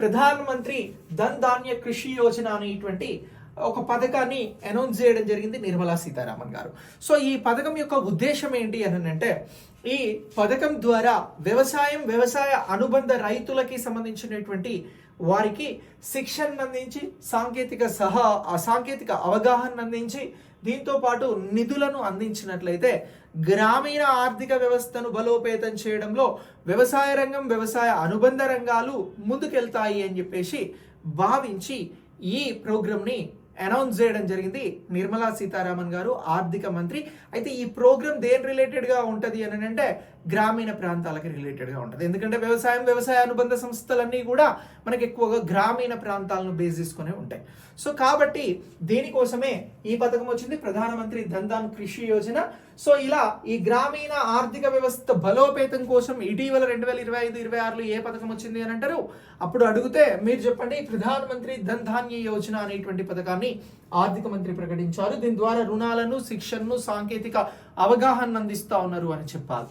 ప్రధాన మంత్రి ధన్ ధాన్య కృషి యోజన అనేటువంటి ఒక పథకాన్ని అనౌన్స్ చేయడం జరిగింది నిర్మలా సీతారామన్ గారు. సో ఈ పథకం యొక్క ఉద్దేశం ఏంటి అని అంటే, ఈ పథకం ద్వారా వ్యవసాయ అనుబంధ రైతులకి సంబంధించినటువంటి వారికి శిక్షణ అందించి సాంకేతిక అవగాహన అందించి దీంతో పాటు నిధులను అందించినట్లయితే గ్రామీణ ఆర్థిక వ్యవస్థను బలోపేతం చేయడంలో వ్యవసాయ రంగం, వ్యవసాయ అనుబంధ రంగాలు ముందుకెళ్తాయి అని చెప్పేసి భావించి ఈ ప్రోగ్రామ్ని అనౌన్స్ చేయడం జరిగింది నిర్మలా సీతారామన్ గారు, ఆర్థిక మంత్రి. అయితే ఈ ప్రోగ్రామ్ దేని రిలేటెడ్గా ఉంటుంది అని అంటే గ్రామీణ ప్రాంతాలకి రిలేటెడ్గా ఉంటుంది. ఎందుకంటే వ్యవసాయ అనుబంధ సంస్థలన్నీ కూడా మనకి ఎక్కువగా గ్రామీణ ప్రాంతాలను బేస్ చేసుకునే ఉంటాయి. సో కాబట్టి దీనికోసమే ఈ పథకం వచ్చింది, ప్రధానమంత్రి ధన్ ధాన్ కృషి యోజన. సో ఇలా ఈ గ్రామీణ ఆర్థిక వ్యవస్థ బలోపేతం కోసం ఇటీవల 2025-26లో ఏ పథకం వచ్చింది అని అంటారు. అప్పుడు అడిగితే మీరు చెప్పండి, ప్రధానమంత్రి ధన్ ధాన్య యోజన అనేటువంటి పథకాన్ని ఆర్థిక మంత్రి ప్రకటించారు. దీని ద్వారా రుణాలను, శిక్షణను, సాంకేతిక అవగాహన అందిస్తా ఉన్నారు అని చెప్పాలి.